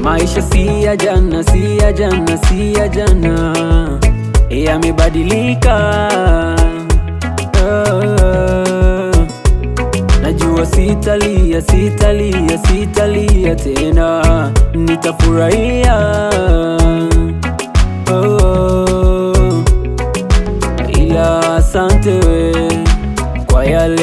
Maisha si ya jana, si ya jana, si ya jana, yamebadilika. Najua sitalia, sitalia, sitalia tena, nitafurahia. Ila asante we kwa yale